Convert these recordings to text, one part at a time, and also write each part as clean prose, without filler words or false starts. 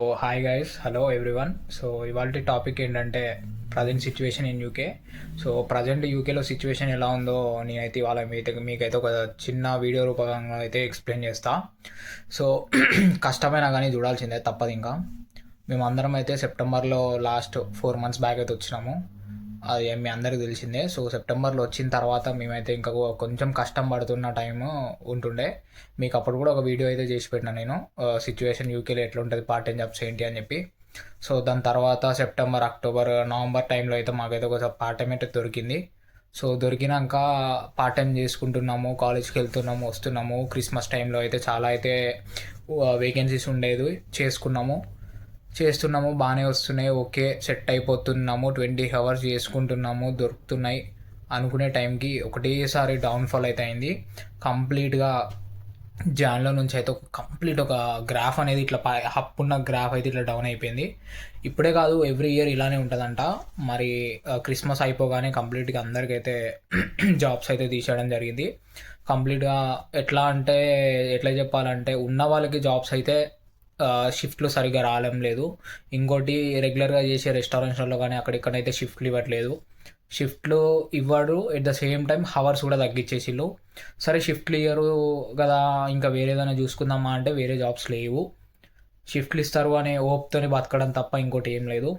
So hi guys, hello everyone. So ఇవాళ topic ఏంటంటే present situation in UK. So present యూకేలో situation ఎలా ఉందో నేనైతే ఇవాళ మీకైతే ఒక చిన్న వీడియో రూపంగా అయితే ఎక్స్ప్లెయిన్ చేస్తా. సో కష్టమైనా కానీ చూడాల్సిందే, తప్పదు. ఇంకా మేమందరం అయితే సెప్టెంబర్లో లాస్ట్ 4 months బ్యాక్ అయితే వచ్చినాము. అది మీ అందరికి తెలిసిందే. సో సెప్టెంబర్లో వచ్చిన తర్వాత మేమైతే ఇంకా కొంచెం కష్టం పడుతున్న టైం ఉంటుండే. మీకు అప్పుడు కూడా ఒక వీడియో అయితే చేసి పెట్టినా నేను, సిచ్యువేషన్ యూకేలో ఎట్లా ఉంటుంది, పార్ట్ టైం జాబ్స్ ఏంటి అని చెప్పి. సో దాని తర్వాత సెప్టెంబర్, అక్టోబర్, నవంబర్ టైంలో అయితే మాకైతే ఒక పార్ట్ టైం అయితే దొరికింది. సో దొరికినాక పార్ట్ టైం చేసుకుంటున్నాము, కాలేజ్కి వెళ్తున్నాము, వస్తున్నాము. క్రిస్మస్ టైంలో అయితే చాలా అయితే వేకెన్సీస్ ఉండేది, చేస్తున్నాము, బాగానే వస్తున్నాయి, ఓకే, సెట్ అయిపోతున్నాము. 20 hours చేసుకుంటున్నాము, దొరుకుతున్నాయి అనుకునే టైంకి ఒకటేసారి డౌన్ఫాల్ అయితే అయింది కంప్లీట్గా. జాన్లో నుంచి అయితే ఒక గ్రాఫ్ అనేది ఇట్లా హప్ ఉన్న గ్రాఫ్ అయితే ఇట్లా డౌన్ అయిపోయింది. ఇప్పుడే కాదు, ఎవ్రీ ఇయర్ ఇలానే ఉంటుందంట. మరి క్రిస్మస్ అయిపోగానే కంప్లీట్గా అందరికైతే జాబ్స్ అయితే తీసేయడం జరిగింది కంప్లీట్గా. ఎట్లా చెప్పాలంటే, ఉన్న వాళ్ళకి జాబ్స్ అయితే షిఫ్ట్లు సరిగ్గా రావడం లేదు. ఇంకోటి, రెగ్యులర్గా చేసే రెస్టారెంట్స్లో కానీ అక్కడిక్కడైతే షిఫ్ట్లు ఇవ్వట్లేదు. షిఫ్ట్లు ఇవ్వడు, at the same time hours కూడా తగ్గించేసిళ్ళు. సరే షిఫ్ట్లు ఇయ్యరు కదా, ఇంకా వేరేదైనా చూసుకుందామా అంటే వేరే జాబ్స్ లేవు. షిఫ్ట్లు ఇస్తారు అనే హోప్తోని బతకడం తప్ప ఇంకోటి ఏం లేదు.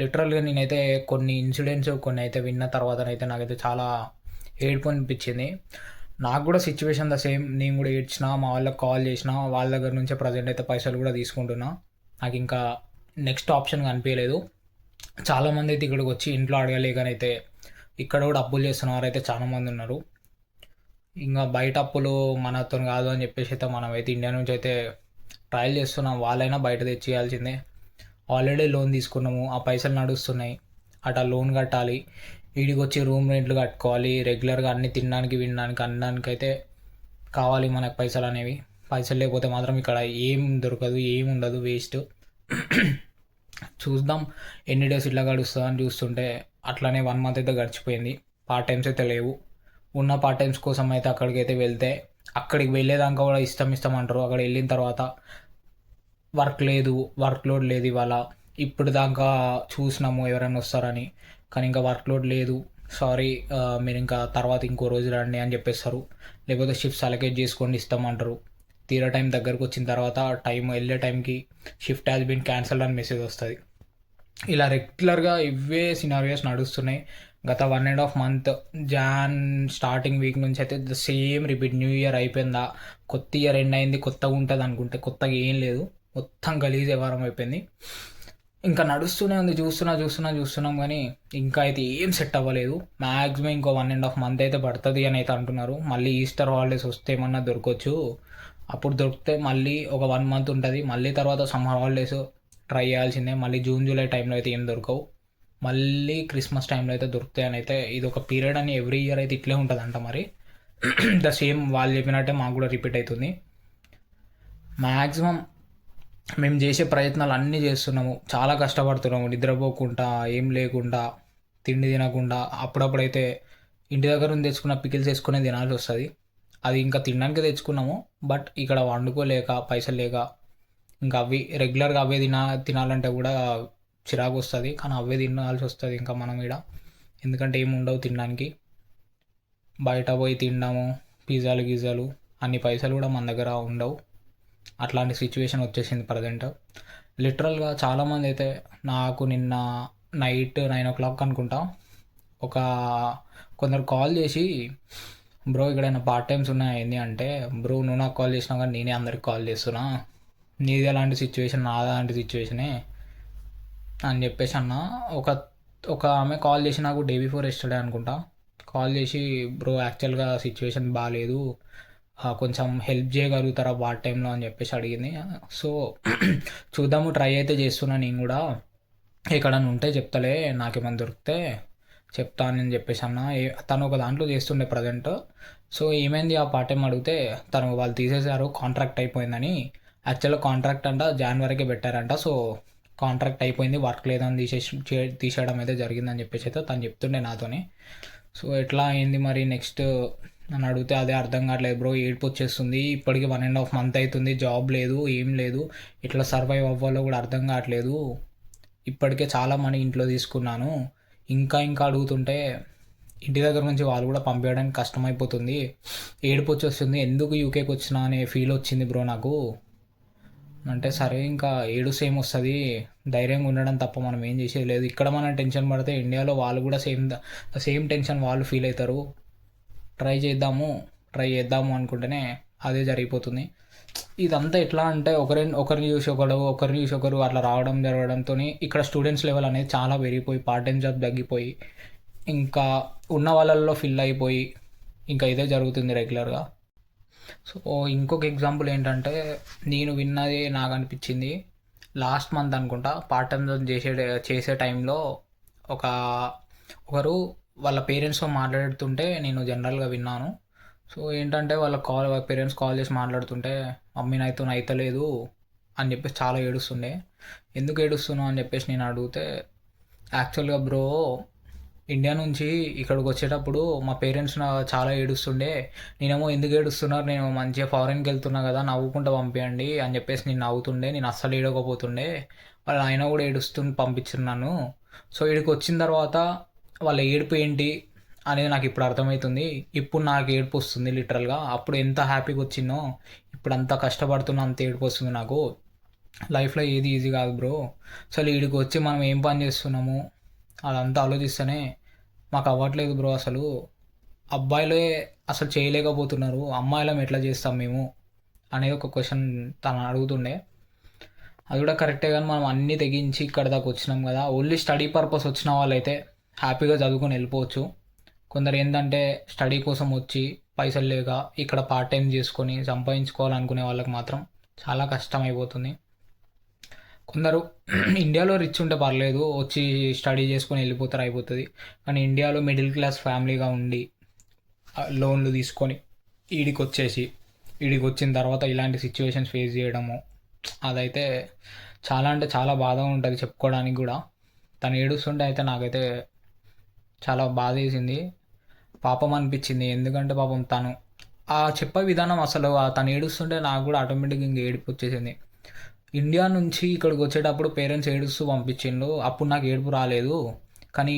లిటరల్గా నేనైతే కొన్ని ఇన్సిడెంట్స్ కొన్ని అయితే విన్న తర్వాతనైతే నాకైతే చాలా ఏడుపు అనిపించింది. నాకు కూడా సిచ్యువేషన్ ద సేమ్. నేను కూడా ఏడ్చిన, మా వాళ్ళకి కాల్ చేసిన, వాళ్ళ దగ్గర నుంచే ప్రజెంట్ అయితే పైసలు కూడా తీసుకుంటున్నా. నాకు ఇంకా నెక్స్ట్ ఆప్షన్ కనిపించలేదు. చాలామంది అయితే ఇక్కడికి వచ్చి ఇంట్లో అడగలేకనైతే ఇక్కడ కూడా అప్పులు చేస్తున్న వారు అయితే చాలామంది ఉన్నారు. ఇంకా బయట అప్పులు మనతో కాదు అని చెప్పేసి అయితే మనమైతే ఇండియా నుంచి అయితే ట్రయల్ చేస్తున్నాం. వాళ్ళైనా బయట తెచ్చేయాల్సిందే. ఆల్రెడీ లోన్ తీసుకున్నాము, ఆ పైసలు నడుస్తున్నాయి, అటు లోన్ కట్టాలి, వీడికి వచ్చి రూమ్ రెంట్లు కట్టుకోవాలి, రెగ్యులర్గా అన్ని తినడానికి వినడానికి అనడానికి అయితే కావాలి మనకు పైసలు అనేవి. పైసలు లేకపోతే మాత్రం ఇక్కడ ఏం దొరకదు, ఏం ఉండదు, వేస్ట్. చూద్దాం ఎన్ని డేస్ ఇట్లా గడుస్తుందా అని చూస్తుంటే అట్లానే 1 month అయితే గడిచిపోయింది. పార్ట్ టైమ్స్ అయితే లేవు. ఉన్న పార్ట్ టైమ్స్ కోసం అయితే అక్కడికైతే వెళ్తే, అక్కడికి వెళ్ళేదాకా కూడా ఇష్టం అంటారు. అక్కడ వెళ్ళిన తర్వాత వర్క్ లోడ్ లేదు. ఇవాళ ఇప్పుడు దాకా చూసినాము ఎవరైనా వస్తారని, కానీ ఇంకా వర్క్ లోడ్ లేదు. సారీ, మీరు ఇంకా తర్వాత ఇంకో రోజు రండి అని చెప్పేస్తారు. లేకపోతే షిఫ్ట్స్ అలకేట్ చేసుకోండి ఇస్తామంటారు. తీరా టైం దగ్గరకు వచ్చిన తర్వాత వెళ్ళే టైంకి షిఫ్ట్ హ్యాస్ బీన్ క్యాన్సల్డ్ అని మెసేజ్ వస్తుంది. ఇలా రెగ్యులర్గా ఇవే సినారియోస్ నడుస్తున్నాయి గత 1.5 month. జాన్ స్టార్టింగ్ వీక్ నుంచి అయితే the same repeat. New year అయిపోయిందా, కొత్త ఇయర్ ఎండ్ అయింది, కొత్తగా ఉంటుంది అనుకుంటే కొత్తగా ఏం లేదు, మొత్తం గలీజ్ వ్యవహారం అయిపోయింది. ఇంకా నడుస్తూనే ఉంది, చూస్తున్నాం కానీ ఇంకా అయితే ఏం సెట్ అవ్వలేదు. మ్యాక్సిమం ఇంకో 1.5 month అయితే పడుతుంది అని అయితే అంటున్నారు. మళ్ళీ ఈస్టర్ హాలిడేస్ వస్తే ఏమన్నా దొరకవచ్చు. అప్పుడు దొరికితే మళ్ళీ ఒక 1 month ఉంటుంది. మళ్ళీ తర్వాత సమ్మర్ హాలిడేస్ ట్రై చేయాల్సిందే. మళ్ళీ జూన్ జూలై టైంలో అయితే ఏం దొరకవు. మళ్ళీ క్రిస్మస్ టైంలో అయితే దొరుకుతాయి అని అయితే, ఇది ఒక పీరియడ్ అని ఎవ్రీ ఇయర్ అయితే ఇట్లే ఉంటుందంట. మరి ద సేమ్ వాళ్ళు చెప్పినట్టే మాకు కూడా రిపీట్ అవుతుంది. మ్యాక్సిమం మేము చేసే ప్రయత్నాలు అన్నీ చేస్తున్నాము, చాలా కష్టపడుతున్నాము, నిద్రపోకుండా, ఏం లేకుండా, తిండి తినకుండా. అప్పుడప్పుడైతే ఇంటి దగ్గర నుంచి తెచ్చుకున్న పికిల్స్ వేసుకునే తినాల్సి వస్తుంది. అది ఇంకా తినడానికి తెచ్చుకున్నాము, బట్ ఇక్కడ వండుకోలేక, పైసలు లేక, ఇంకా అవి రెగ్యులర్గా అవే తినాలంటే కూడా చిరాకు వస్తుంది. కానీ అవే తినాల్సి వస్తుంది ఇంకా మనం ఇక్కడ, ఎందుకంటే ఏమి ఉండవు తినడానికి. బయట పోయి తినడము, పిజ్జాలు అన్ని పైసలు కూడా మన దగ్గర ఉండవు. అట్లాంటి సిచ్యువేషన్ వచ్చేసింది ప్రజెంట్. లిటరల్గా చాలామంది అయితే నాకు నిన్న నైట్ 9 o'clock అనుకుంటా కొందరు కాల్ చేసి, బ్రో ఇక్కడైనా పార్ట్ టైమ్స్ ఉన్నాయి ఏంది అంటే, బ్రో నువ్వు నాకు కాల్ చేసినా కానీ నేనే అందరికి కాల్ చేస్తున్నా, నీది ఎలాంటి సిచ్యువేషన్ నాది అలాంటి సిచ్యువేషనే అని చెప్పేసి అన్న. ఒక ఆమె కాల్ చేసి నాకు డే బిఫోర్ ఎస్టర్డే అనుకుంటా కాల్ చేసి, బ్రో యాక్చువల్గా సిచ్యువేషన్ బాగాలేదు, కొంచెం హెల్ప్ చేయగలుగుతారా పార్ట్ టైంలో అని చెప్పేసి అడిగింది. సో చూద్దాము, ట్రై అయితే చేస్తున్నా నేను కూడా. ఎక్కడన్నా ఉంటే చెప్తలే, నాకేమైనా దొరికితే చెప్తానని చెప్పేసి అన్న. తను ఒక దాంట్లో చేస్తుండే ప్రజెంట్. సో ఏమైంది ఆ పార్ట్ టైం అడిగితే, వాళ్ళు తీసేశారు, కాంట్రాక్ట్ అయిపోయిందని. యాక్చువల్గా కాంట్రాక్ట్ అంట January పెట్టారంట. సో కాంట్రాక్ట్ అయిపోయింది, వర్క్ లేదని తీసేయడం అయితే జరిగిందని చెప్పేసి అయితే తను చెప్తుండే నాతోని. సో ఎట్లా అయింది మరి నెక్స్ట్ నన్ను అడిగితే అదే అర్థం కావట్లేదు బ్రో, ఏడుపు వచ్చేస్తుంది. ఇప్పటికి 1.5 మంత్ అవుతుంది, జాబ్ లేదు, ఏం లేదు, ఇట్లా సర్వైవ్ అవ్వాలో కూడా అర్థం కావట్లేదు. ఇప్పటికే చాలా మనీ ఇంట్లో తీసుకున్నాను, ఇంకా ఇంకా అడుగుతుంటే ఇంటి దగ్గర నుంచి వాళ్ళు కూడా పంపించడానికి కష్టమైపోతుంది, ఏడుపు వచ్చేస్తుంది. ఎందుకు యూకేకి వచ్చినా అనే ఫీల్ వచ్చింది బ్రో నాకు అంటే. సరే ఇంకా ఏడు సేమ్ వస్తుంది, ధైర్యంగా ఉండడం తప్ప మనం ఏం చేసేది లేదు. ఇక్కడ మనం టెన్షన్ పడితే ఇండియాలో వాళ్ళు కూడా సేమ్ టెన్షన్ వాళ్ళు ఫీల్ అవుతారు. ట్రై చేద్దాము అనుకుంటేనే అదే జరిగిపోతుంది. ఇదంతా ఎట్లా అంటే ఒకరిని చూసి ఒకరు అట్లా రావడం జరగడంతో ఇక్కడ స్టూడెంట్స్ లెవెల్ అనేది చాలా పెరిగిపోయి పార్ట్ టైం జాబ్ తగ్గిపోయి ఇంకా ఉన్న వాళ్ళల్లో ఫిల్ అయిపోయి ఇంకా ఇదే జరుగుతుంది రెగ్యులర్గా. సో ఇంకొక ఎగ్జాంపుల్ ఏంటంటే, నేను విన్నది నాకు అనిపించింది లాస్ట్ మంత్ అనుకుంటా, పార్ట్ టైం జాబ్ చేసే టైంలో ఒక ఒకరు వాళ్ళ పేరెంట్స్తో మాట్లాడుతుంటే నేను జనరల్గా విన్నాను. సో ఏంటంటే వాళ్ళ పేరెంట్స్ కాల్ చేసి మాట్లాడుతుంటే, మమ్మీ నాతో అయితలేదు అని చెప్పేసి చాలా ఏడుస్తుండే. ఎందుకు ఏడుస్తున్నావు అని చెప్పేసి నేను అడిగితే, యాక్చువల్గా బ్రో ఇండియా నుంచి ఇక్కడికి వచ్చేటప్పుడు మా పేరెంట్స్ చాలా ఏడుస్తుండే, నేనేమో ఎందుకు ఏడుస్తున్నారు, నేను మంచిగా ఫారెన్కి వెళ్తున్నా కదా, నవ్వుకుంటూ పంపించండి అని చెప్పేసి నేను నవ్వుతుండే, నేను అస్సలు ఏడవకపోతుండే, వాళ్ళు ఆయన కూడా ఏడుస్తూ పంపించిన్నాను. సో ఇక్కడికి వచ్చిన తర్వాత వాళ్ళ ఏడుపు ఏంటి అనేది నాకు ఇప్పుడు అర్థమవుతుంది. ఇప్పుడు నాకు ఏడుపు వస్తుంది లిటరల్గా. అప్పుడు ఎంత హ్యాపీగా వచ్చిందో ఇప్పుడు అంత కష్టపడుతున్నా అంత ఏడుపు వస్తుంది నాకు. లైఫ్లో ఏది ఈజీ కాదు బ్రో. అసలు వీడికి వచ్చి మనం ఏం పని చేస్తున్నాము అదంతా ఆలోచిస్తేనే మాకు అవ్వట్లేదు బ్రో. అసలు అబ్బాయిలే అసలు చేయలేకపోతున్నారు, అమ్మాయిలం ఎట్లా చేస్తాం మేము అనేది ఒక క్వశ్చన్ తను అడుగుతుండే. అది కూడా కరెక్టే, కానీ మనం అన్నీ తెగించి ఇక్కడ దాకా వచ్చినాం కదా. ఓన్లీ స్టడీ పర్పస్ వచ్చిన వాళ్ళైతే హ్యాపీగా చదువుకొని వెళ్ళిపోవచ్చు. కొందరు ఏంటంటే స్టడీ కోసం వచ్చి పైసలు లేక ఇక్కడ పార్ట్ టైం చేసుకొని సంపాదించుకోవాలనుకునే వాళ్ళకి మాత్రం చాలా కష్టం అయిపోతుంది. కొందరు ఇండియాలో రిచ్ ఉంటే పర్లేదు, వచ్చి స్టడీ చేసుకొని వెళ్ళిపోతారు, అయిపోతుంది. కానీ ఇండియాలో మిడిల్ క్లాస్ ఫ్యామిలీగా ఉండి లోన్లు తీసుకొని ఈడికి వచ్చిన తర్వాత ఇలాంటి సిచ్యువేషన్స్ ఫేస్ చేయడము, అదైతే చాలా అంటే చాలా బాధగా ఉంటుంది చెప్పుకోవడానికి కూడా. తను ఏడుస్తుంటే అయితే నాకైతే చాలా బాధ వేసింది, పాపం అనిపించింది. ఎందుకంటే పాపం తను ఆ చెప్పే విధానం అసలు తను ఏడుస్తుంటే నాకు కూడా ఆటోమేటిక్గా ఇంక ఏడుపు వచ్చేసింది. ఇండియా నుంచి ఇక్కడికి వచ్చేటప్పుడు పేరెంట్స్ ఏడుస్తూ పంపించిండు, అప్పుడు నాకు ఏడుపు రాలేదు. కానీ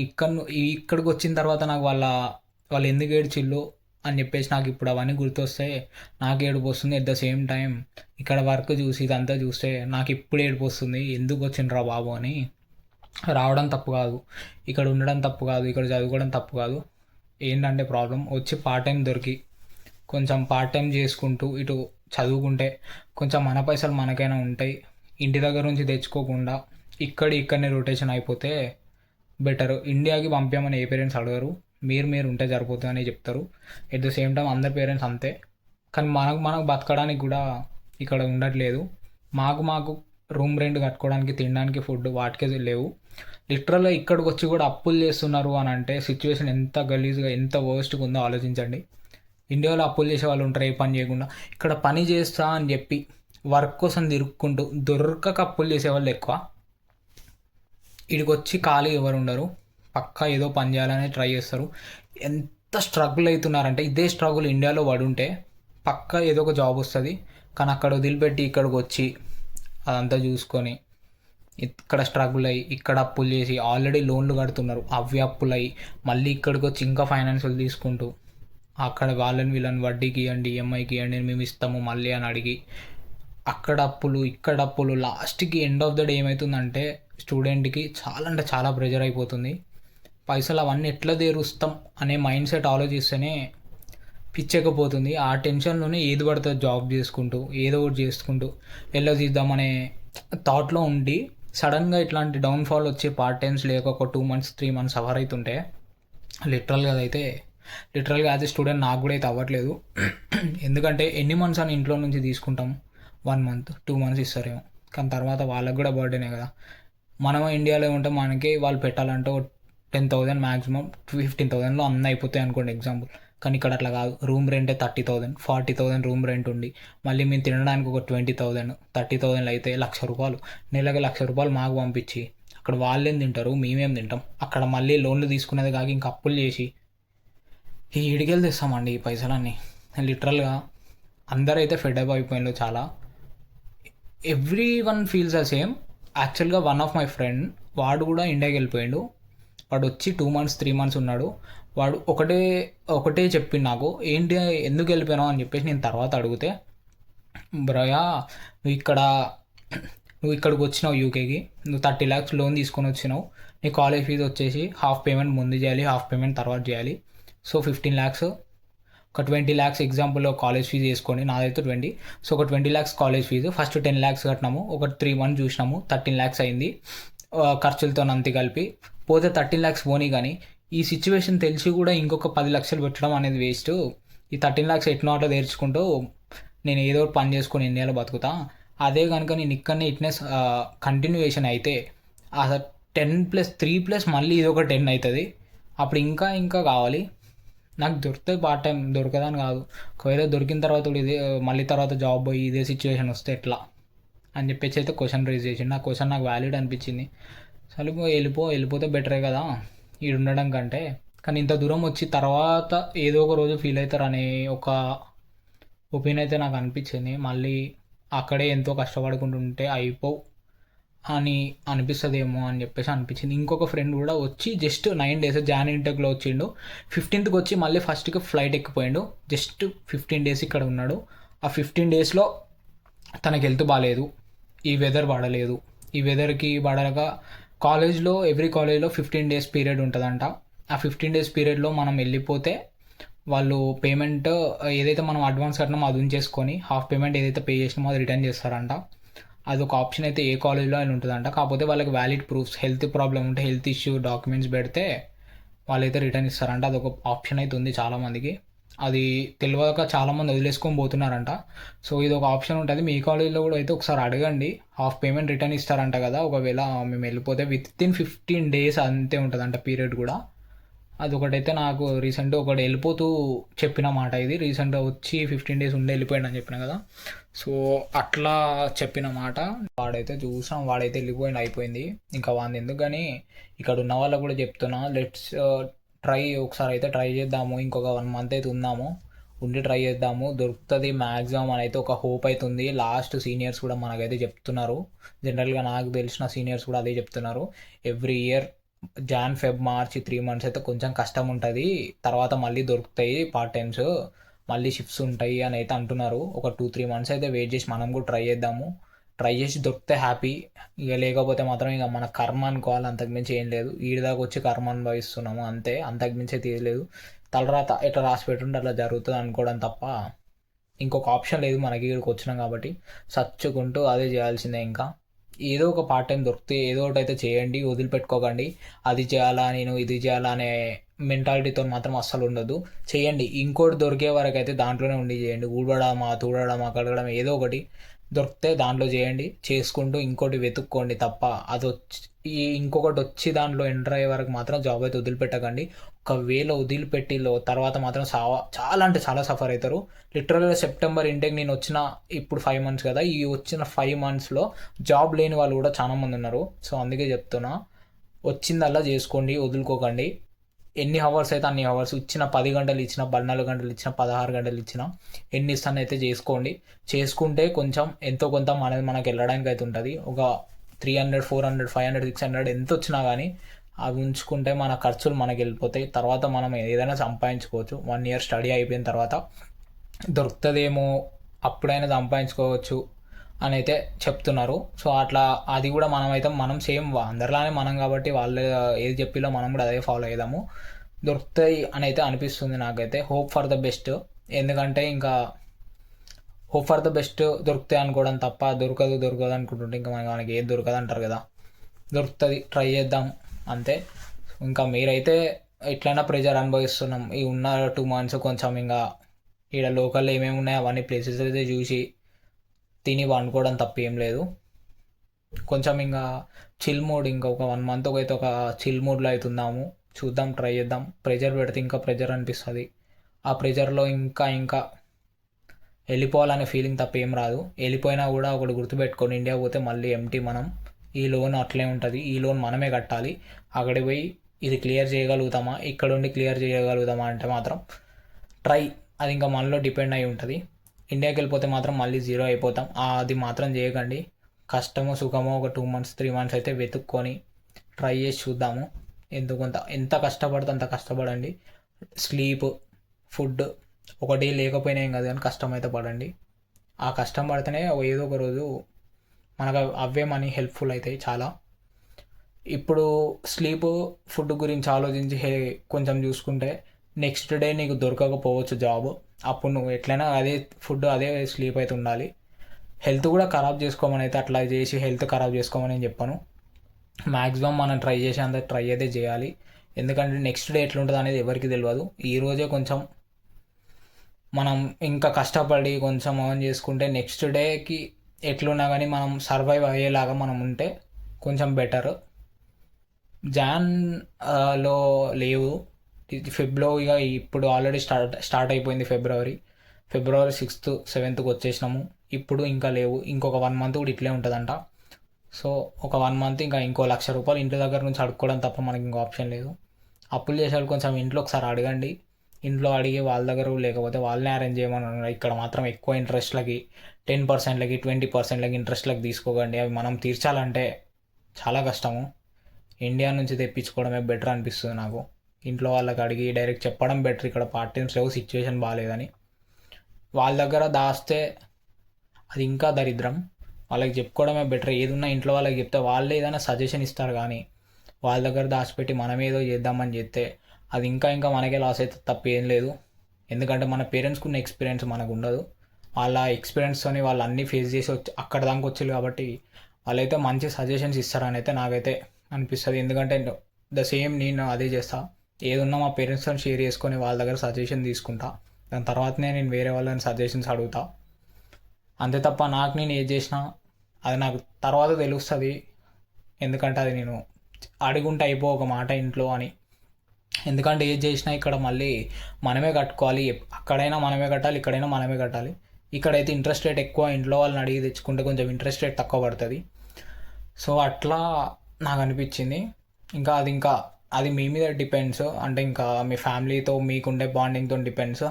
ఇక్కడికి వచ్చిన తర్వాత నాకు వాళ్ళు ఎందుకు ఏడ్చిళ్ళు అని చెప్పేసి నాకు ఇప్పుడు అవన్నీ గుర్తొస్తే నాకు ఏడుపు వస్తుంది. ఎట్ ద సేమ్ టైం ఇక్కడ వర్క్ చూసి ఇదంతా చూస్తే నాకు ఇప్పుడు ఏడుపు వస్తుంది, ఎందుకు వచ్చిండ్రా బాబు అని. రావడం తప్పు కాదు, ఇక్కడ ఉండడం తప్పు కాదు, ఇక్కడ చదువుకోవడం తప్పు కాదు. ఏంటంటే ప్రాబ్లం వచ్చి పార్ట్ టైం దొరికి కొంచెం పార్ట్ టైం చేసుకుంటూ ఇటు చదువుకుంటే కొంచెం మన పైసలు మనకైనా ఉంటాయి. ఇంటి దగ్గర నుంచి తెచ్చుకోకుండా ఇక్కడనే రొటేషన్ అయిపోతే బెటర్. ఇండియాకి పంపామని ఏ పేరెంట్స్ అడగరు, మీరు ఉంటే సరిపోతుందని చెప్తారు. ఎట్ ద సేమ్ టైం అందరి పేరెంట్స్ అంతే. కానీ మనకు బతకడానికి కూడా ఇక్కడ ఉండట్లేదు. మాకు రూమ్ రెంట్ కట్టుకోవడానికి, తినడానికి, ఫుడ్ వాటికే లేవు. లిటరల్గా ఇక్కడికి వచ్చి కూడా అప్పులు చేస్తున్నారు అని అంటే సిచ్యువేషన్ ఎంత గలీజ్గా ఎంత వర్స్ట్గా ఉందో ఆలోచించండి. ఇండియాలో అప్పులు చేసే వాళ్ళు ఉంటారు ఏ పని చేయకుండా, ఇక్కడ పని చేస్తా అని చెప్పి వర్క్ కోసం తిరుక్కుంటూ దొరకక అప్పులు చేసేవాళ్ళు ఎక్కువ. ఇక్కడికి వచ్చి ఖాళీ ఎవరు ఉండరు, పక్కా ఏదో పని చేయాలని ట్రై చేస్తారు. ఎంత స్ట్రగుల్ అవుతున్నారంటే ఇదే స్ట్రగుల్ ఇండియాలో పడి ఉంటే పక్కా ఏదో ఒక జాబ్ వస్తుంది. కానీ అక్కడ వదిలిపెట్టి ఇక్కడికి వచ్చి అదంతా చూసుకొని ఇక్కడ స్ట్రగుల్ అయ్యి ఇక్కడ అప్పులు చేసి ఆల్రెడీ లోన్లు కడుతున్నారు, అవి అప్పులు అయ్యి మళ్ళీ ఇక్కడికి వచ్చి ఇంకా ఫైనాన్షియల్ తీసుకుంటూ అక్కడ వీళ్ళని వడ్డీకి ఇవ్వండి, ఈఎంఐకి ఇవ్వండి, మేము ఇస్తాము మళ్ళీ అని అడిగి అక్కడ అప్పులు ఇక్కడ అప్పులు. లాస్ట్కి ఎండ్ ఆఫ్ ద డే ఏమవుతుందంటే స్టూడెంట్కి చాలా అంటే చాలా ప్రెజర్ అయిపోతుంది. పైసలు అవన్నీ ఎట్లా తీరుస్తాం అనే మైండ్ సెట్ ఆలోచిస్తేనే పిచ్చకపోతుంది. ఆ టెన్షన్లోనే ఏది పడుతుంది జాబ్ చేసుకుంటూ ఏదో ఒకటి చేసుకుంటూ ఎలా తీద్దామనే థాట్లో ఉండి సడన్గా ఇట్లాంటి డౌన్ఫాల్ వచ్చి పార్ట్ టైమ్స్ లేక ఒక 2 months 3 months సఫర్ అవుతుంటే లిటరల్గా యాజ్ ఎ స్టూడెంట్ నాకు కూడా అయితే అవ్వట్లేదు. ఎందుకంటే ఎన్ని మంత్స్ అని ఇంట్లో నుంచి తీసుకుంటాం, 1 month 2 months ఇస్తారేమో, కానీ తర్వాత వాళ్ళకు కూడా బర్త్డేనే కదా. మనం ఇండియాలో ఉంటే మనకి వాళ్ళు పెట్టాలంటే 10,000 మ్యాక్సిమం 15,000లో అన్నీ అయిపోతాయి అనుకోండి ఎగ్జాంపుల్. కానీ ఇక్కడ అట్లా కాదు, రూమ్ రెంటే 30,000 40,000 రూమ్ రెంట్ ఉండి మళ్ళీ మేము తినడానికి ఒక 20,000 30,000 అయితే ₹1,00,000, నెలకి ₹1,00,000 మాకు పంపించి అక్కడ వాళ్ళేం తింటారు మేమేం తింటాం. అక్కడ మళ్ళీ లోన్లు తీసుకునేది కాక ఇంకా అప్పులు చేసి ఈ ఇడికెళ్ళి తెస్తామండి ఈ పైసలన్నీ. లిటరల్గా అందరైతే ఫెడప్ అయిపోయిండు చాలా. Every one feels the same. యాక్చువల్గా వన్ ఆఫ్ మై ఫ్రెండ్, వాడు కూడా ఇండియాకి వెళ్ళిపోయాడు. వాడు వచ్చి 2 months 3 months ఉన్నాడు. వాడు ఒకటే ఒకటే చెప్పిండు నాకు, ఏంటి ఎందుకు వెళ్ళిపోయినావు అని చెప్పేసి నేను తర్వాత అడిగితే, బ్రయా నువ్వు ఇక్కడ నువ్వు ఇక్కడికి వచ్చినావు యూకేకి, నువ్వు 30 lakhs లోన్ తీసుకొని వచ్చినావు. నీ కాలేజ్ ఫీజు వచ్చేసి హాఫ్ పేమెంట్ ముందు చేయాలి, హాఫ్ పేమెంట్ తర్వాత చేయాలి. సో 15 lakhs, ఒక 20 lakhs ఎగ్జాంపుల్లో కాలేజ్ ఫీజు వేసుకొని, నాదైతే 20. సో ఒక 20 lakhs college fee, first 10 lakhs కట్టినాము, ఒక 3 months చూసినాము, 13 lakhs అయింది ఖర్చులతో అంతే కలిపి. పోతే 13 lakhs పోనీ, కానీ ఈ సిచ్యువేషన్ తెలిసి కూడా ఇంకొక 10 లక్షలు పెట్టడం అనేది వేస్ట్. ఈ 13 lakhs ఎట్నో అట్లా తెరుచుకుంటూ నేను ఏదో ఒకటి పని చేసుకొని ఇండియాలో బతుకుతా. అదే కనుక నేను ఇక్కడనే ఇట్నెస్ కంటిన్యూయేషన్ అయితే ఆ 10+3+ మళ్ళీ ఇది ఒక 10 అవుతుంది. అప్పుడు ఇంకా ఇంకా కావాలి నాకు. దొరికితే పార్ట్ టైం, దొరకదని కాదు. ఒకవేళ దొరికిన తర్వాత కూడా ఇదే మళ్ళీ తర్వాత జాబ్ పోయి ఇదే సిచ్యువేషన్ వస్తే ఎట్లా అని చెప్పేసి అయితే క్వశ్చన్ రేజ్ చేసిండు. ఆ క్వశ్చన్ నాకు వ్యాలిడ్ అనిపించింది. సరే వెళ్ళిపోతే బెటరే కదా ఈడు ఉండడం కంటే. కానీ ఇంత దూరం వచ్చి తర్వాత ఏదో ఒక రోజు ఫీల్ అవుతారనే ఒక ఒపీనియన్ అయితే నాకు అనిపించింది. మళ్ళీ అక్కడే ఎంతో కష్టపడుకుంటుంటే అయిపోవు అని అనిపిస్తుందేమో అని చెప్పేసి అనిపించింది. ఇంకొక ఫ్రెండ్ కూడా వచ్చి జస్ట్ 9 days జాన్ ఇంటెక్లో వచ్చిండు. 15th వచ్చి మళ్ళీ 1st ఫ్లైట్ ఎక్కిపోయిండు. జస్ట్ 15 days ఇక్కడ ఉన్నాడు. ఆ 15 daysలో తనకి హెల్త్ బాగాలేదు, ఈ వెదర్ పడలేదు. ఈ వెదర్కి పడక కాలేజ్లో ఎవ్రీ కాలేజ్లో 15 days పీరియడ్ ఉంటుందంట. ఆ 15 days పీరియడ్లో మనం వెళ్ళిపోతే వాళ్ళు పేమెంట్ ఏదైతే మనం అడ్వాన్స్ కట్టినామో అది ఉంచేసుకొని హాఫ్ పేమెంట్ ఏదైతే పే చేసినామో అది రిటర్న్ చేస్తారంట. అదొక ఆప్షన్ అయితే ఏ కాలేజ్లో అయినా ఉంటుందంట. కాకపోతే వాళ్ళకి వ్యాలిడ్ ప్రూఫ్స్, హెల్త్ ప్రాబ్లం ఉంటే హెల్త్ ఇష్యూ డాక్యుమెంట్స్ పెడితే వాళ్ళైతే రిటర్న్ ఇస్తారంట. అదొక ఆప్షన్ అయితే ఉంది చాలామందికి. అది తెలియక చాలామంది వదిలేసుకొని పోతున్నారంట. సో ఇది ఒక ఆప్షన్ ఉంటుంది. మీ కాలేజ్లో కూడా అయితే ఒకసారి అడగండి, హాఫ్ పేమెంట్ రిటర్న్ ఇస్తారంట కదా ఒకవేళ మేము వెళ్ళిపోతే. వితిన్ 15 days అంతే ఉంటుందంట పీరియడ్ కూడా. అదొకటైతే నాకు రీసెంట్గా ఒకటి వెళ్ళిపోతూ చెప్పిన మాట ఇది. రీసెంట్గా వచ్చి 15 days ఉండి వెళ్ళిపోయాడు అని చెప్పిన కదా. సో అట్లా చెప్పిన మాట. వాడైతే చూసాం, వాడైతే వెళ్ళిపోయింది, అయిపోయింది. ఇంకా వాడిని ఎందుకు, కానీ ఇక్కడ ఉన్న వాళ్ళకు కూడా చెప్తున్నా, లెట్స్ ఒకసారి అయితే ట్రై చేద్దాము. ఇంకొక 1 month అయితే ఉందాము, ఉండి ట్రై చేద్దాము. దొరుకుతుంది మ్యాక్సిమం అని అయితే ఒక హోప్ అవుతుంది. లాస్ట్ సీనియర్స్ కూడా మనకైతే చెప్తున్నారు. జనరల్గా నాకు తెలిసిన సీనియర్స్ కూడా అదే చెప్తున్నారు. Every year Jan Feb March 3 months అయితే కొంచెం కష్టం ఉంటుంది, తర్వాత మళ్ళీ దొరుకుతాయి పార్ట్ టైమ్స్, మళ్ళీ షిఫ్ట్స్ ఉంటాయి అని అయితే అంటున్నారు. ఒక 2-3 months అయితే వెయిట్ చేసి మనం కూడా ట్రై చేద్దాము. ట్రై చేసి దొరికితే హ్యాపీ, ఇక లేకపోతే మాత్రం ఇక మన కర్మ అనుకోవాలి, అంతకుమించి ఏం లేదు. ఈడిదాకా వచ్చి కర్మ అనుభవిస్తున్నాము అంతే, అంతకుమించి తీయలేదు. తలరాత ఎట్లా రాసి పెట్టుంటే అట్లా జరుగుతుంది అనుకోవడం తప్ప ఇంకొక ఆప్షన్ లేదు మనకి. ఇక్కడికి వచ్చినాం కాబట్టి సచ్చుకుంటూ అదే చేయాల్సిందే. ఇంకా ఏదో ఒక పార్ట్ టైం దొరికితే ఏదో ఒకటి అయితే చేయండి, వదిలిపెట్టుకోకండి. అది చేయాలా నేను ఇది చేయాలా అనే మెంటాలిటీతో మాత్రం అస్సలు ఉండదు. చేయండి, ఇంకోటి దొరికే వరకు అయితే దాంట్లోనే ఉండి చేయండి. ఊడడమా తూడడమా కడగడం ఏదో ఒకటి దొరికితే దాంట్లో చేయండి, చేసుకుంటూ ఇంకోటి వెతుక్కోండి తప్ప అది వచ్చి ఇంకొకటి వచ్చి దాంట్లో ఎంటర్ అయ్యే వరకు మాత్రం జాబ్ అయితే వదిలిపెట్టకండి. ఒకవేళ వదిలిపెట్టిలో తర్వాత మాత్రం చాలా అంటే చాలా సఫర్ అవుతారు. లిటరల్గా సెప్టెంబర్ ఇంటేక్ నేను వచ్చిన ఇప్పుడు 5 months కదా, ఈ వచ్చిన 5 monthsలో జాబ్ లేని వాళ్ళు కూడా చాలా మంది ఉన్నారు. సో అందుకే చెప్తున్నా, వచ్చిందల్లా చేసుకోండి, వదులుకోకండి. ఎన్ని అవర్స్ అయితే అన్ని అవర్స్ ఇచ్చిన, 10 గంటలు ఇచ్చిన, 14 గంటలు ఇచ్చిన, 16 గంటలు ఇచ్చిన, ఎన్ని ఇస్తానైతే చేసుకోండి. చేసుకుంటే కొంచెం ఎంతో కొంత మనకి వెళ్ళడానికి అయితే ఉంటుంది. ఒక 300 400 500 600 ఎంత వచ్చినా కానీ అవి ఉంచుకుంటే మన ఖర్చులు మనకి వెళ్ళిపోతాయి. తర్వాత మనం ఏదైనా సంపాదించుకోవచ్చు. 1 year స్టడీ అయిపోయిన తర్వాత దొరుకుతుందేమో, అప్పుడైనా సంపాదించుకోవచ్చు అని అయితే చెప్తున్నారు. సో అట్లా అది కూడా మనం సేమ్ అందరిలానే మనం కాబట్టి వాళ్ళు ఏది చెప్పిలో మనం కూడా అదే ఫాలో అయ్యాము. దొరుకుతాయి అని అయితే అనిపిస్తుంది నాకైతే. Hope for the best. ఎందుకంటే ఇంకా హోప్ ఫర్ ద బెస్ట్ దొరుకుతాయి అనుకోవడం తప్ప దొరకదు అనుకుంటుంటే ఇంకా మనకి ఏది దొరకదు అంటారు కదా. దొరుకుతుంది, ట్రై చేద్దాం అంతే. ఇంకా మీరైతే ఎట్లయినా ప్రెజర్ అనుభవిస్తున్నాం. ఈ ఉన్న 2 months కొంచెం ఇంకా ఇక్కడ లోకల్లో ఏమేమి ఉన్నాయో అవన్నీ ప్లేసెస్ అయితే చూసి తిని వండుకోవడం తప్ప ఏం లేదు. కొంచెం ఇంకా చిల్ మూడ్, ఇంకా ఒక 1 month అయితే ఒక చిల్ మూడ్లో అవుతున్నాము. చూద్దాం, ట్రై చేద్దాం. ప్రెజర్ పెడితే ఇంకా ప్రెజర్ అనిపిస్తుంది. ఆ ప్రెజర్లో ఇంకా ఇంకా వెళ్ళిపోవాలనే ఫీలింగ్ తప్ప ఏం రాదు. వెళ్ళిపోయినా కూడా ఒకటి గుర్తుపెట్టుకొని, ఇండియా పోతే మళ్ళీ ఎంటీ మనం. ఈ లోన్ అట్లే ఉంటుంది, ఈ లోన్ మనమే కట్టాలి. అక్కడికి పోయి ఇది క్లియర్ చేయగలుగుతామా, ఇక్కడ ఉండి క్లియర్ చేయగలుగుతామా అంటే మాత్రం ట్రై, అది ఇంకా మనలో డిపెండ్ అయి ఉంటుంది. ఇండియాకి వెళ్ళిపోతే మాత్రం మళ్ళీ జీరో అయిపోతాం. అది మాత్రం చేయకండి. కష్టమో సుఖమో ఒక 2 months 3 months అయితే వెతుక్కొని ట్రై చేసి చూద్దాము. కొంత ఎంత కష్టపడితే అంత కష్టపడండి. స్లీప్, ఫుడ్ ఒకటి లేకపోయినా ఏం కాదు కానీ కష్టమైతే పడండి. ఆ కష్టం పడితేనే ఏదో ఒక రోజు మనకు అవే మనీ హెల్ప్ఫుల్ అవుతాయి చాలా. ఇప్పుడు స్లీప్, ఫుడ్ గురించి ఆలోచించి కొంచెం చూసుకుంటే నెక్స్ట్ డే నీకు దొరకకపోవచ్చు జాబ్. అప్పుడు నువ్వు ఎట్లయినా అదే ఫుడ్ అదే స్లీప్ అయితే ఉండాలి. హెల్త్ కూడా ఖరాబ్ చేసుకోమని అయితే అట్లా చేసి హెల్త్ ఖరాబ్ చేసుకోమని నేను చెప్పాను. మ్యాక్సిమం మనం ట్రై చేసే అంత ట్రై అయితే చేయాలి. ఎందుకంటే నెక్స్ట్ డే ఎట్లుంటుంది అనేది ఎవరికి తెలియదు. ఈరోజే కొంచెం మనం ఇంకా కష్టపడి కొంచెం ఆన్ చేసుకుంటే నెక్స్ట్ డేకి ఎట్లున్నా కానీ మనం సర్వైవ్ అయ్యేలాగా మనం ఉంటే కొంచెం బెటర్. లో లేవు, ఫెబ్లో ఇక ఇప్పుడు ఆల్రెడీ స్టార్ట్ అయిపోయింది. ఫిబ్రవరి 6th 7th వచ్చేసినాము. ఇప్పుడు ఇంకా లేవు. ఇంకొక 1 month కూడా ఇట్లే ఉంటుందంట. సో ఒక 1 month ఇంకా ఇంకో ₹1,00,000 ఇంటి దగ్గర నుంచి అడుక్కోవడం తప్ప మనకి ఇంకో ఆప్షన్ లేదు. అప్పులు చేసేవాళ్ళు కొంచెం ఇంట్లో ఒకసారి అడగండి. ఇంట్లో అడిగి వాళ్ళ దగ్గర లేకపోతే వాళ్ళనే అరేంజ్ చేయమని. ఇక్కడ మాత్రం ఎక్కువ ఇంట్రెస్ట్లకి 10%లకి 20%లకి ఇంట్రెస్ట్లకి తీసుకోకండి. అవి మనం తీర్చాలంటే చాలా కష్టము. ఇండియా నుంచి తెప్పించుకోవడమే బెటర్ అనిపిస్తుంది నాకు. ఇంట్లో వాళ్ళకి అడిగి డైరెక్ట్ చెప్పడం బెటర్. ఇక్కడ పార్ట్ టైమ్స్ లేవు, సిచ్యువేషన్ బాగాలేదని. వాళ్ళ దగ్గర దాస్తే అది ఇంకా దరిద్రం. వాళ్ళకి చెప్పుకోవడమే బెటర్. ఏదున్నా ఇంట్లో వాళ్ళకి చెప్తే వాళ్ళే ఏదైనా సజెషన్ ఇస్తారు. కానీ వాళ్ళ దగ్గర దాచిపెట్టి మనం ఏదో చేద్దామని చెప్తే అది ఇంకా ఇంకా మనకే లాస్ అయితే తప్ప ఏం లేదు. ఎందుకంటే మన పేరెంట్స్కి ఉన్న ఎక్స్పీరియన్స్ మనకు ఉండదు. వాళ్ళ ఎక్స్పీరియన్స్తోని వాళ్ళు అన్నీ ఫేస్ చేసి అక్కడ దాకా వచ్చారు కాబట్టి వాళ్ళైతే మంచి సజెషన్స్ ఇస్తారని అయితే నాకైతే అనిపిస్తుంది. ఎందుకంటే సేమ్ నేను అదే చేస్తా. ఏదున్నా మా పేరెంట్స్తో షేర్ చేసుకొని వాళ్ళ దగ్గర సజెషన్ తీసుకుంటా. దాని తర్వాతనే నేను వేరే వాళ్ళని సజెషన్స్ అడుగుతా. అంతే తప్ప నాకు నేను ఏది చేసినా అది నాకు తర్వాత తెలుస్తుంది. ఎందుకంటే అది నేను అడుగుంటే అయిపో ఒక మాట ఇంట్లో అని. ఎందుకంటే ఏది చేసినా ఇక్కడ మళ్ళీ మనమే కట్టుకోవాలి. అక్కడైనా మనమే కట్టాలి, ఇక్కడైనా మనమే కట్టాలి. ఇక్కడైతే ఇంట్రెస్ట్ రేట్ ఎక్కువ. ఇంట్లో వాళ్ళని అడిగి తెచ్చుకుంటే కొంచెం ఇంట్రెస్ట్ రేట్ తక్కువ పడుతుంది. సో అట్లా నాకు అనిపించింది. ఇంకా అది మీ మీద డిపెండ్స్. అంటే ఇంకా మీ ఫ్యామిలీతో మీకుండే బాండింగ్తో డిపెండ్స్.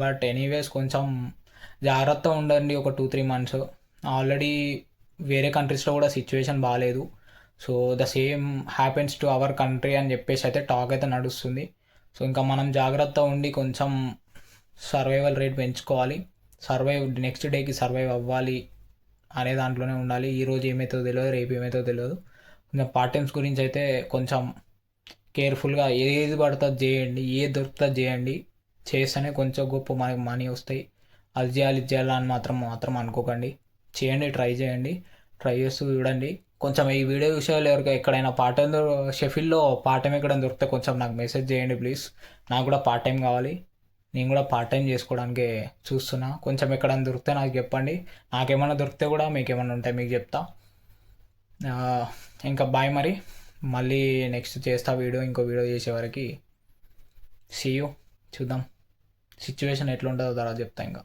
బట్ ఎనీవేస్ కొంచెం జాగ్రత్త ఉండండి ఒక 2-3 months. ఆల్రెడీ వేరే కంట్రీస్లో కూడా సిచ్యువేషన్ బాగాలేదు. So the same happens to our country అని చెప్పేసి అయితే టాక్ అయితే నడుస్తుంది. సో ఇంకా మనం జాగ్రత్త ఉండి కొంచెం సర్వైవల్ రేట్ పెంచుకోవాలి. నెక్స్ట్ డేకి సర్వైవ్ అవ్వాలి అనే దాంట్లోనే ఉండాలి. ఈరోజు ఏమవుతుందో తెలియదు, రేపు ఏమవుతుందో తెలియదు. ఇంకా పార్ట్ టైమ్స్ గురించి అయితే కొంచెం కేర్ఫుల్గా ఏది పడుతుంది చేయండి, ఏది దొరుకుతుంది చేయండి. చేస్తేనే కొంచెం గొప్ప మనకి మనీ వస్తాయి. అది చేయాలి ఇది చేయాలని మాత్రం అనుకోకండి. చేయండి, ట్రై చేయండి. ట్రై చేస్తూ చూడండి. కొంచెం ఈ వీడియో విషయాలు ఎవరికి ఎక్కడైనా పార్ట్ టైం షెఫిల్లో పార్ట్ టైం ఎక్కడైనా దొరికితే కొంచెం నాకు మెసేజ్ చేయండి ప్లీజ్. నాకు కూడా పార్ట్ టైం కావాలి. నేను కూడా పార్ట్ టైం చేసుకోవడానికి చూస్తున్నా. కొంచెం ఎక్కడైనా దొరికితే నాకు చెప్పండి. నాకేమైనా దొరికితే కూడా మీకు ఏమైనా ఉంటే మీకు చెప్తా. ఇంకా బాయ్ మరి. మళ్ళీ నెక్స్ట్ చేస్తా వీడియో. ఇంకో వీడియో చేసే వరకు సీ యూ. చూద్దాం సిచ్యువేషన్ ఎట్లుంటుందో తర్వాత చెప్తా ఇంకా.